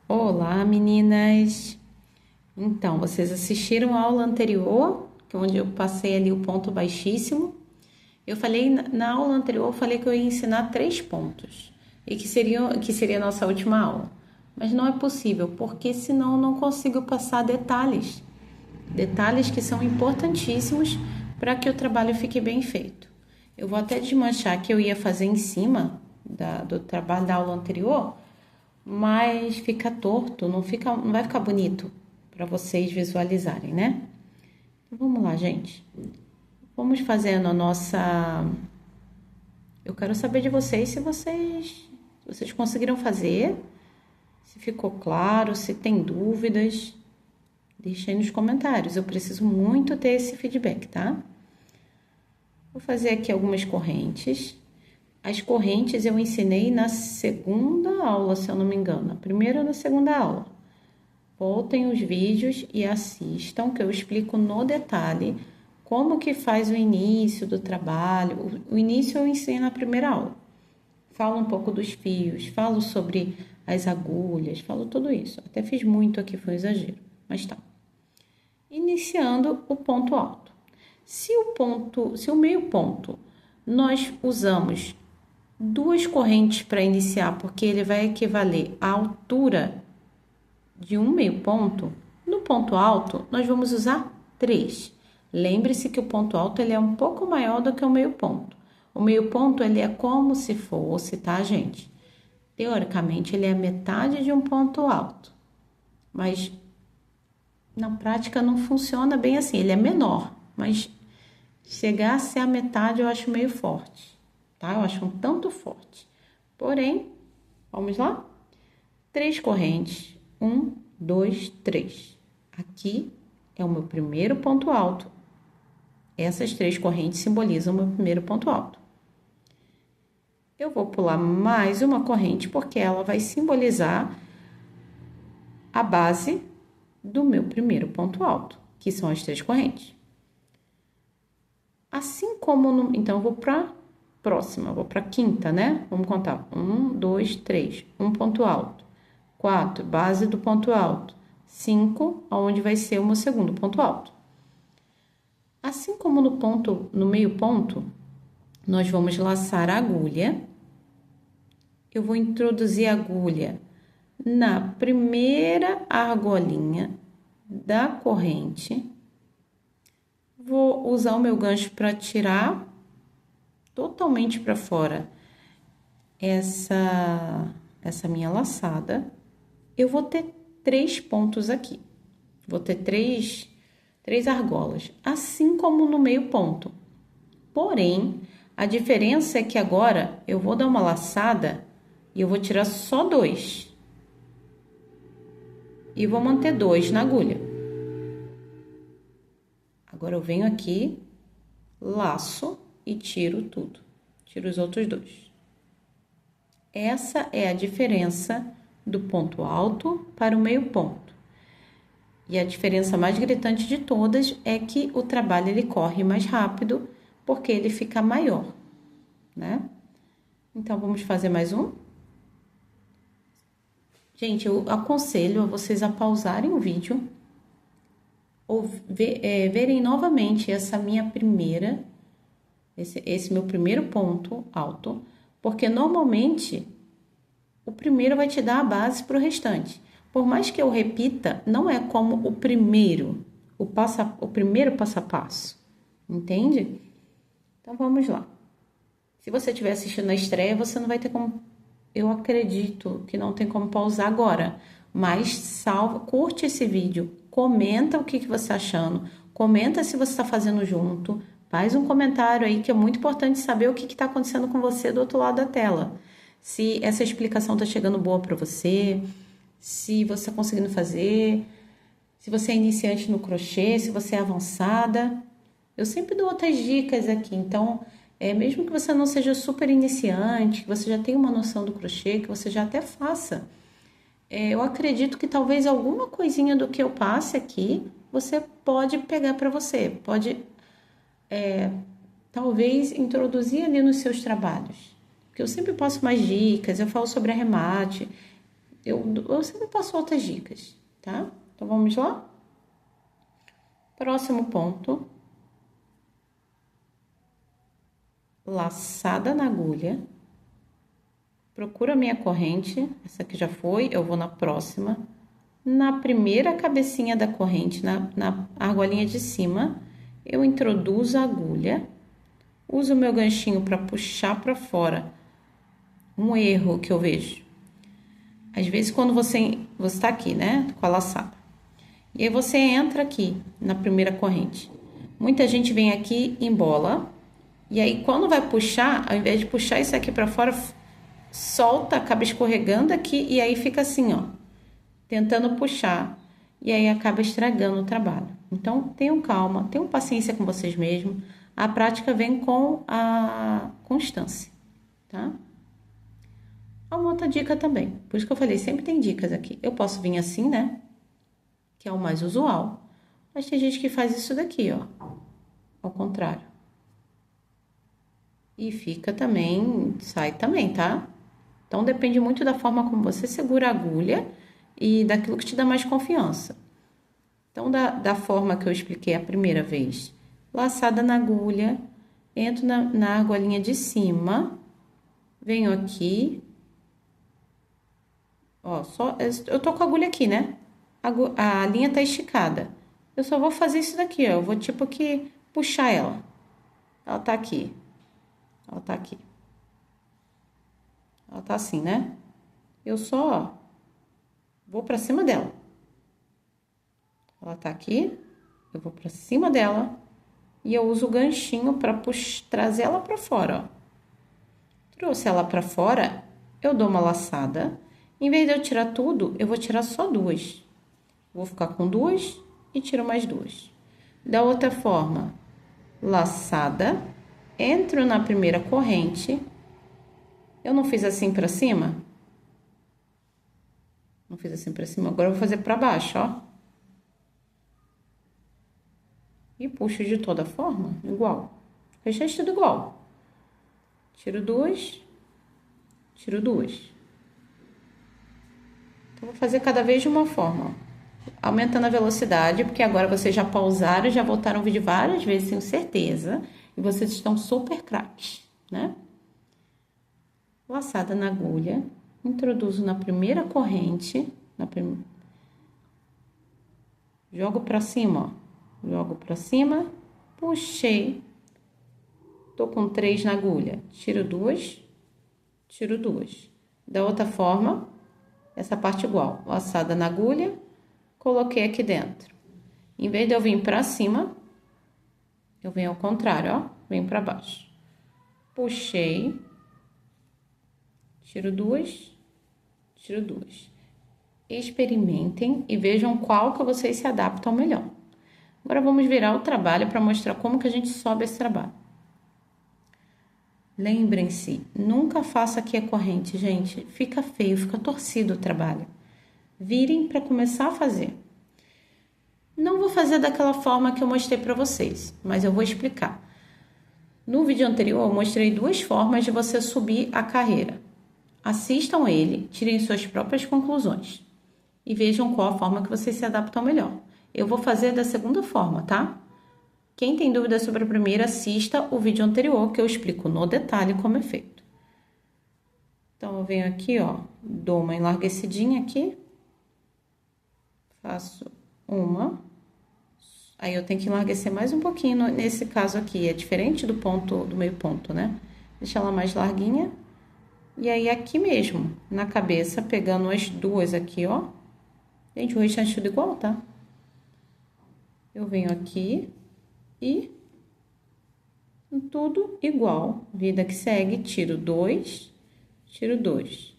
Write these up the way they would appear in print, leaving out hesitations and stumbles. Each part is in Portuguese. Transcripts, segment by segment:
Olá, meninas! Então, vocês assistiram a aula anterior, onde eu passei ali o ponto baixíssimo. Eu falei, na aula anterior, eu falei que eu ia ensinar 3 pontos e que seria a nossa última aula. Mas não é possível, porque senão eu não consigo passar detalhes. Detalhes que são importantíssimos para que o trabalho fique bem feito. Eu vou até desmanchar que eu ia fazer em cima do trabalho da aula anterior, mas fica torto, não vai ficar bonito para vocês visualizarem, né? Então, vamos lá, gente. Vamos fazendo a nossa. Eu quero saber de vocês se vocês conseguiram fazer, se ficou claro, se tem dúvidas. Deixa aí nos comentários. Eu preciso muito ter esse feedback, tá? Vou fazer aqui algumas correntes. As correntes eu ensinei na segunda aula, se eu não me engano. A primeira ou na segunda aula. Voltem os vídeos e assistam, que eu explico no detalhe como que faz o início do trabalho. O início eu ensino na primeira aula. Falo um pouco dos fios, falo sobre as agulhas, falo tudo isso. Até fiz muito aqui, foi um exagero, mas tá. Iniciando o ponto alto. Se o meio ponto, nós usamos 2 correntes para iniciar, porque ele vai equivaler à altura de um meio ponto. No ponto alto, nós vamos usar 3. Lembre-se que o ponto alto ele é um pouco maior do que o meio ponto. O meio ponto ele é como se fosse, tá, gente? Teoricamente, ele é a metade de um ponto alto. Mas na prática não funciona bem assim. Ele é menor, mas chegar a ser a metade eu acho meio forte, tá? Eu acho um tanto forte. Porém, vamos lá? 3 correntes. 1, 2, 3. Aqui é o meu primeiro ponto alto. Essas 3 correntes simbolizam o meu primeiro ponto alto. Eu vou pular mais uma corrente porque ela vai simbolizar a base do meu primeiro ponto alto, que são as 3 correntes. Assim como então eu vou para próxima, vou para quinta, né? Vamos contar. 1, 2, 3. Um ponto alto. 4, base do ponto alto. 5, onde vai ser o meu segundo ponto alto. Assim como no meio ponto, nós vamos laçar a agulha. Eu vou introduzir a agulha na primeira argolinha da corrente. Vou usar o meu gancho para tirar totalmente para fora essa minha laçada. Eu vou ter 3 pontos aqui. Vou ter três argolas, assim como no meio ponto. Porém, a diferença é que agora eu vou dar uma laçada e eu vou tirar só 2. E vou manter 2 na agulha. Agora eu venho aqui, laço e tiro tudo. Tiro os outros 2. Essa é a diferença do ponto alto para o meio ponto. E a diferença mais gritante de todas é que o trabalho ele corre mais rápido porque ele fica maior, né? Então, vamos fazer mais um? Gente, eu aconselho a vocês a pausarem o vídeo ou verem novamente esse meu primeiro ponto alto, porque normalmente o primeiro vai te dar a base para o restante. Por mais que eu repita, não é como o primeiro passo a passo, entende? Então, vamos lá. Se você estiver assistindo a estreia, você não vai ter como, eu acredito que não tem como pausar agora, mas salva, curte esse vídeo, comenta o que você está achando, comenta se você está fazendo junto, faz um comentário aí que é muito importante saber o que está acontecendo com você do outro lado da tela. Se essa explicação está chegando boa para você, se você está conseguindo fazer, se você é iniciante no crochê, se você é avançada. Eu sempre dou outras dicas aqui, então, mesmo que você não seja super iniciante, que você já tenha uma noção do crochê, que você já até faça, eu acredito que talvez alguma coisinha do que eu passe aqui, você pode pegar para você, pode, talvez, introduzir ali nos seus trabalhos. Porque eu sempre passo mais dicas, eu falo sobre arremate, eu sempre passo outras dicas, tá? Então, vamos lá? Próximo ponto. Laçada na agulha. Procura a minha corrente, essa aqui já foi, eu vou na próxima. Na primeira cabecinha da corrente, na argolinha de cima, eu introduzo a agulha, uso o meu ganchinho para puxar para fora. Um erro que eu vejo. Às vezes, quando você está aqui, né, com a laçada, e aí você entra aqui na primeira corrente. Muita gente vem aqui, embola, e aí quando vai puxar, ao invés de puxar isso aqui para fora, solta, acaba escorregando aqui e aí fica assim, ó, tentando puxar, e aí acaba estragando o trabalho. Então, tenham calma, tenham paciência com vocês mesmos. A prática vem com a constância, tá? Uma outra dica também, por isso que eu falei, sempre tem dicas aqui. Eu posso vir assim, né? Que é o mais usual. Mas tem gente que faz isso daqui, ó, ao contrário. E fica também, sai também, tá? Então, depende muito da forma como você segura a agulha e daquilo que te dá mais confiança. Então, da forma que eu expliquei a primeira vez, laçada na agulha, entro na argolinha de cima, venho aqui, ó, eu tô com a agulha aqui, né? A linha tá esticada. Eu só vou fazer isso daqui, ó, eu vou tipo que puxar ela. Ela tá aqui. Ela tá aqui. Ela tá assim, né? Eu só vou pra cima dela. Ela tá aqui, eu vou pra cima dela e eu uso o ganchinho pra trazer ela pra fora, ó. Trouxe ela pra fora, eu dou uma laçada. Em vez de eu tirar tudo, eu vou tirar só duas. Vou ficar com duas e tiro mais duas. Da outra forma, laçada, entro na primeira corrente. Eu não fiz assim pra cima? Não fiz assim pra cima, agora eu vou fazer pra baixo, ó. E puxo de toda forma, igual. O resto tudo igual. Tiro duas, tiro duas. Então, vou fazer cada vez de uma forma, ó. Aumentando a velocidade, porque agora vocês já pausaram, já voltaram o vídeo várias vezes, tenho certeza. E vocês estão super craques, né? Laçada na agulha, introduzo na primeira corrente, jogo pra cima, ó. Jogo pra cima, puxei, tô com 3 na agulha, tiro duas, tiro duas. Da outra forma, essa parte igual, laçada na agulha, coloquei aqui dentro. Em vez de eu vir pra cima, eu venho ao contrário, ó, venho pra baixo. Puxei, tiro duas, tiro duas. Experimentem e vejam qual que vocês se adaptam melhor. Agora vamos virar o trabalho para mostrar como que a gente sobe esse trabalho. Lembrem-se, nunca faça aqui a corrente, gente. Fica feio, fica torcido o trabalho. Virem para começar a fazer. Não vou fazer daquela forma que eu mostrei para vocês, mas eu vou explicar. No vídeo anterior, eu mostrei 2 formas de você subir a carreira. Assistam ele, tirem suas próprias conclusões e vejam qual a forma que vocês se adaptam melhor. Eu vou fazer da segunda forma, tá? Quem tem dúvidas sobre a primeira, assista o vídeo anterior que eu explico no detalhe como é feito. Então, eu venho aqui, ó, dou uma enlarguecidinha aqui, faço uma, aí eu tenho que enlarguecer mais um pouquinho nesse caso aqui, é diferente do ponto, do meio ponto, né? Deixa ela mais larguinha, e aí aqui mesmo, na cabeça, pegando as duas aqui, ó. Gente, o restante é tudo igual, tá? Eu venho aqui e tudo igual. Vida que segue, tiro dois, tiro dois.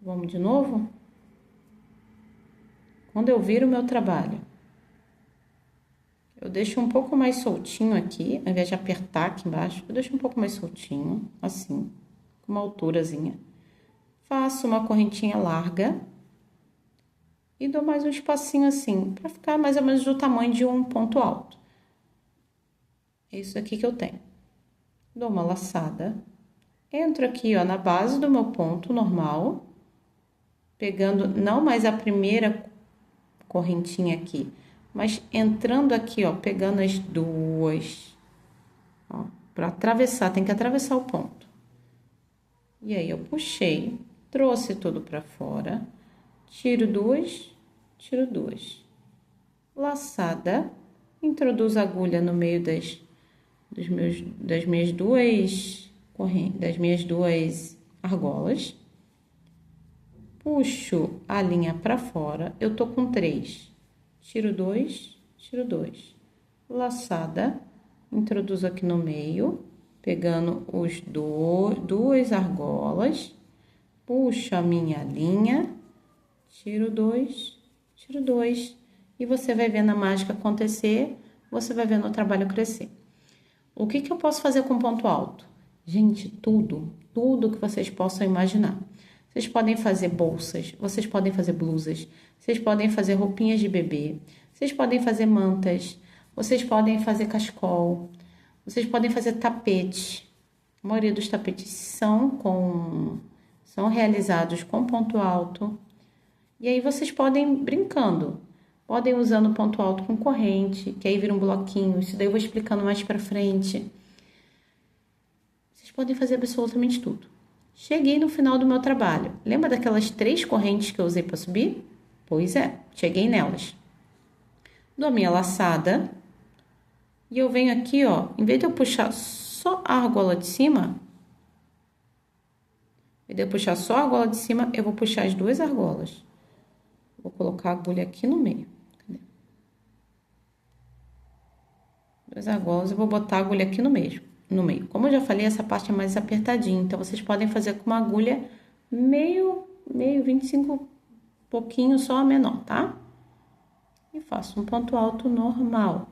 Vamos de novo? Quando eu viro o meu trabalho, eu deixo um pouco mais soltinho aqui, ao invés de apertar aqui embaixo, eu deixo um pouco mais soltinho, assim, com uma alturazinha. Faço uma correntinha larga e dou mais um espacinho assim, pra ficar mais ou menos do tamanho de um ponto alto. É isso aqui que eu tenho. Dou uma laçada, entro aqui, ó, na base do meu ponto normal, pegando não mais a primeira correntinha aqui, mas entrando aqui, ó, pegando as duas, ó, para atravessar, tem que atravessar o ponto. E aí eu puxei, trouxe tudo para fora, tiro duas, laçada, introduzo a agulha no meio das minhas duas argolas, puxo a linha para fora, eu tô com 3, tiro dois, laçada, introduzo aqui no meio, pegando duas argolas, puxo a minha linha, tiro dois, e você vai vendo a mágica acontecer, você vai vendo o trabalho crescer. O que eu posso fazer com ponto alto? Gente, tudo que vocês possam imaginar. Vocês podem fazer bolsas, vocês podem fazer blusas, vocês podem fazer roupinhas de bebê, vocês podem fazer mantas, vocês podem fazer cachecol, vocês podem fazer tapete. A maioria dos tapetes são realizados com ponto alto. E aí vocês podem brincando, podem usando ponto alto com corrente, que aí vira um bloquinho, isso daí eu vou explicando mais pra frente. Vocês podem fazer absolutamente tudo. Cheguei no final do meu trabalho. Lembra daquelas 3 correntes que eu usei para subir? Pois é, cheguei nelas. Dou a minha laçada e eu venho aqui, ó, em vez de eu puxar só a argola de cima, eu vou puxar as 2 argolas. Vou colocar a agulha aqui no meio. Cadê? 2 argolas, eu vou botar a agulha aqui no meio. Como eu já falei, essa parte é mais apertadinha, então vocês podem fazer com uma agulha meio 25, pouquinho só menor, tá? E faço um ponto alto normal.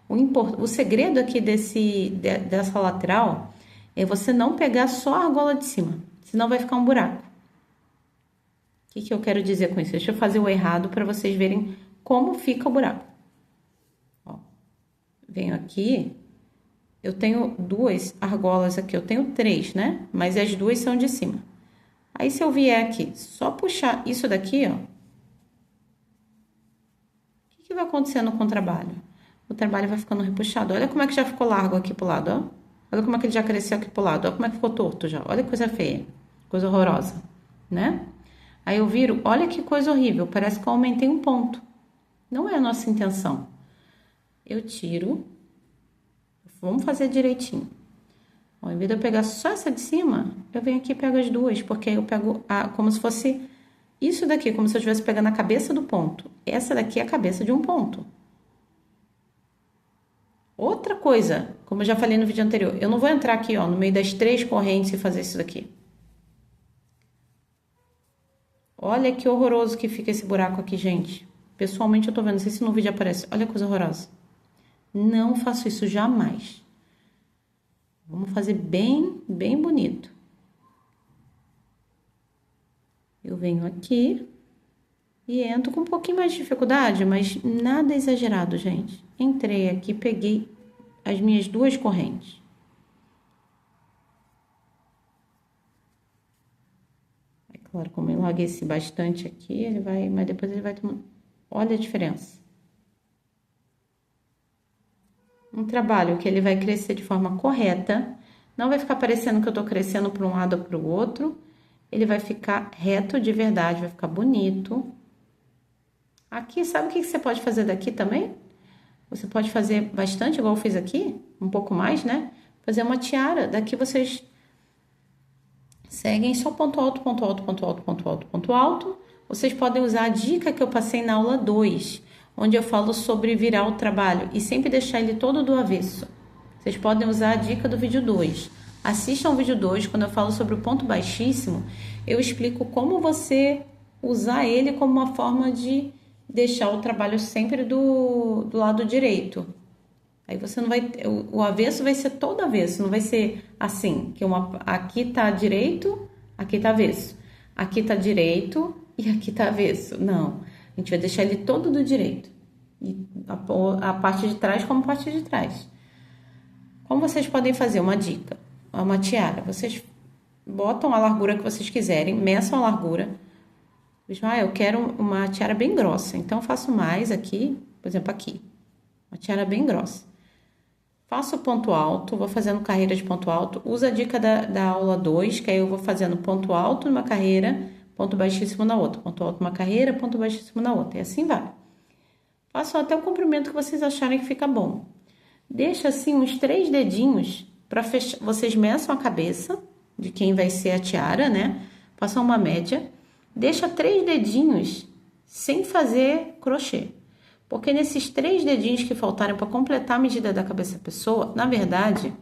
O segredo aqui dessa lateral é você não pegar só a argola de cima, senão vai ficar um buraco. O que eu quero dizer com isso? Deixa eu fazer o errado para vocês verem como fica o buraco. Ó, venho aqui, eu tenho 2 argolas aqui, eu tenho 3, né? Mas as 2 são de cima. Aí, se eu vier aqui, só puxar isso daqui, ó. O que vai acontecendo com o trabalho? O trabalho vai ficando repuxado. Olha como é que já ficou largo aqui pro lado, ó. Olha como é que ele já cresceu aqui pro lado. Olha como é que ficou torto já. Olha que coisa feia. Coisa horrorosa, né? Aí eu viro, olha que coisa horrível. Parece que eu aumentei um ponto. Não é a nossa intenção. Eu tiro. Vamos fazer direitinho. Ó, em vez de eu pegar só essa de cima, eu venho aqui e pego as 2, porque aí eu pego como se fosse isso daqui, como se eu estivesse pegando a cabeça do ponto. Essa daqui é a cabeça de um ponto. Outra coisa, como eu já falei no vídeo anterior, eu não vou entrar aqui, ó, no meio das 3 correntes e fazer isso daqui. Olha que horroroso que fica esse buraco aqui, gente. Pessoalmente eu tô vendo, não sei se no vídeo aparece. Olha que coisa horrorosa. Não faço isso jamais. Vamos fazer bem bonito. Eu venho aqui e entro com um pouquinho mais de dificuldade, mas nada exagerado, gente. Entrei aqui, peguei as minhas 2 correntes. É claro, como eu enlagueci bastante aqui, mas depois ele vai tomar. Olha a diferença. Um trabalho que ele vai crescer de forma correta, não vai ficar parecendo que eu tô crescendo para um lado ou para o outro, ele vai ficar reto de verdade, vai ficar bonito. Aqui, sabe o que você pode fazer daqui também? Você pode fazer bastante, igual eu fiz aqui, um pouco mais, né? Fazer uma tiara, daqui vocês seguem só ponto alto, ponto alto, ponto alto, ponto alto, ponto alto. Vocês podem usar a dica que eu passei na aula 2, onde eu falo sobre virar o trabalho e sempre deixar ele todo do avesso. Vocês podem usar a dica do vídeo 2. Assistam o vídeo 2, quando eu falo sobre o ponto baixíssimo, eu explico como você usar ele como uma forma de deixar o trabalho sempre do lado direito. Aí você não vai... O avesso vai ser todo avesso, não vai ser assim, que aqui tá direito, aqui tá avesso. Aqui tá direito e aqui tá avesso. Não. A gente vai deixar ele todo do direito. E a parte de trás como parte de trás. Como vocês podem fazer? Uma dica. Uma tiara. Vocês botam a largura que vocês quiserem, meçam a largura, Eu quero uma tiara bem grossa, então eu faço mais aqui, por exemplo, aqui. Uma tiara bem grossa. Faço ponto alto, vou fazendo carreira de ponto alto. Usa a dica da aula 2, que aí eu vou fazendo ponto alto numa carreira, ponto baixíssimo na outra. Ponto alto numa carreira, ponto baixíssimo na outra. E assim vai. Faço até o comprimento que vocês acharem que fica bom. Deixa assim uns 3 dedinhos para fechar. Vocês meçam a cabeça de quem vai ser a tiara, né? Façam uma média. Deixa 3 dedinhos sem fazer crochê. Porque nesses 3 dedinhos que faltarem para completar a medida da cabeça da pessoa, na verdade,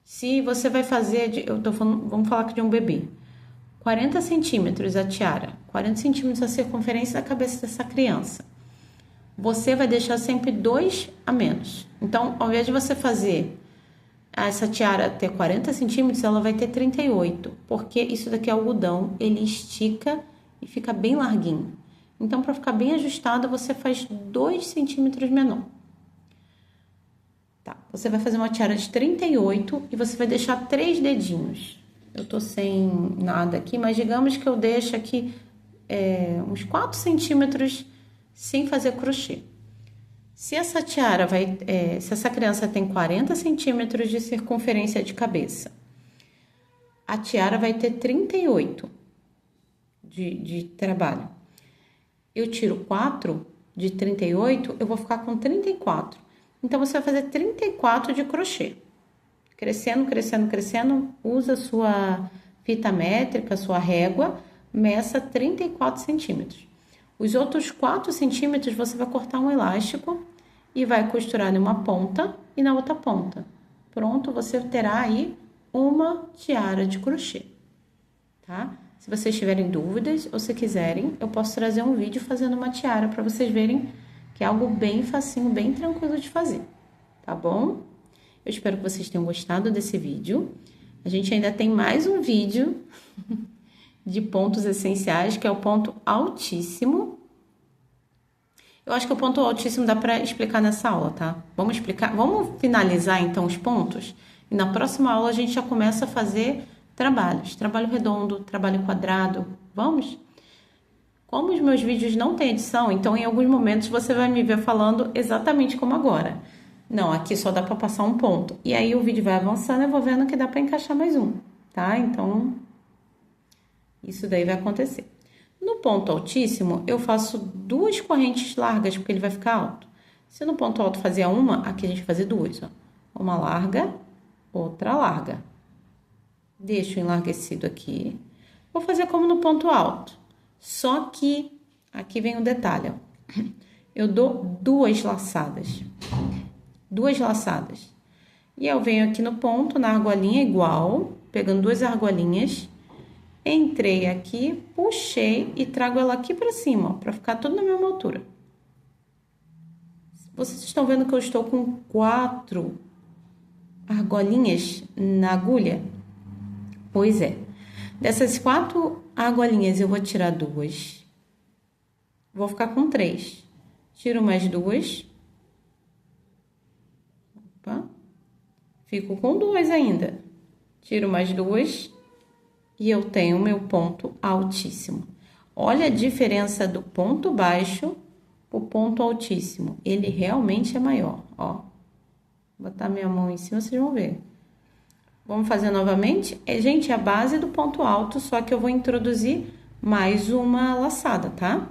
se você vai fazer, vamos falar aqui de um bebê, 40 centímetros a tiara, 40 centímetros a circunferência da cabeça dessa criança, você vai deixar sempre 2 a menos. Então, ao invés de você fazer essa tiara ter 40 centímetros, ela vai ter 38, porque isso daqui é algodão, ele estica e fica bem larguinho. Então, para ficar bem ajustado, você faz 2 centímetros menor. Tá, você vai fazer uma tiara de 38 e você vai deixar 3 dedinhos. Eu tô sem nada aqui, mas digamos que eu deixo aqui uns 4 centímetros sem fazer crochê. Se essa tiara se essa criança tem 40 centímetros de circunferência de cabeça, a tiara vai ter 38 de trabalho. Eu tiro 4 de 38, eu vou ficar com 34. Então, você vai fazer 34 de crochê. Crescendo, crescendo, crescendo, usa sua fita métrica, sua régua, meça 34 centímetros. Os outros 4 centímetros, você vai cortar um elástico e vai costurar numa ponta e na outra ponta. Pronto, você terá aí uma tiara de crochê, tá? Se vocês tiverem dúvidas ou se quiserem, eu posso trazer um vídeo fazendo uma tiara para vocês verem que é algo bem facinho, bem tranquilo de fazer, tá bom? Eu espero que vocês tenham gostado desse vídeo. A gente ainda tem mais um vídeo de pontos essenciais, que é o ponto altíssimo. Eu acho que o ponto altíssimo dá para explicar nessa aula, tá? Vamos finalizar então os pontos e na próxima aula a gente já começa a fazer trabalhos, trabalho redondo, trabalho quadrado, vamos? Como os meus vídeos não têm edição, então em alguns momentos você vai me ver falando exatamente como agora. Não, aqui só dá para passar um ponto. E aí o vídeo vai avançando, eu vou vendo que dá para encaixar mais um, tá? Então, isso daí vai acontecer. No ponto altíssimo, eu faço 2 correntes largas, porque ele vai ficar alto. Se no ponto alto fazia uma, aqui a gente vai fazer 2, ó. Uma larga, outra larga. Deixo enlarguecido aqui. Vou fazer como no ponto alto. Só que, aqui vem o detalhe, ó. Eu dou 2 laçadas. 2 laçadas. E eu venho aqui no ponto, na argolinha igual, pegando 2 argolinhas. Entrei aqui, puxei e trago ela aqui pra cima, ó, pra ficar tudo na mesma altura. Vocês estão vendo que eu estou com 4 argolinhas na agulha? Pois é. Dessas 4 argolinhas, eu vou tirar 2. Vou ficar com 3. Tiro mais 2. Opa. Fico com 2 ainda. Tiro mais 2. E eu tenho meu ponto altíssimo. Olha a diferença do ponto baixo pro ponto altíssimo. Ele realmente é maior, ó. Vou botar minha mão em cima, vocês vão ver. Vamos fazer novamente? Gente, é a base do ponto alto, só que eu vou introduzir mais uma laçada, tá?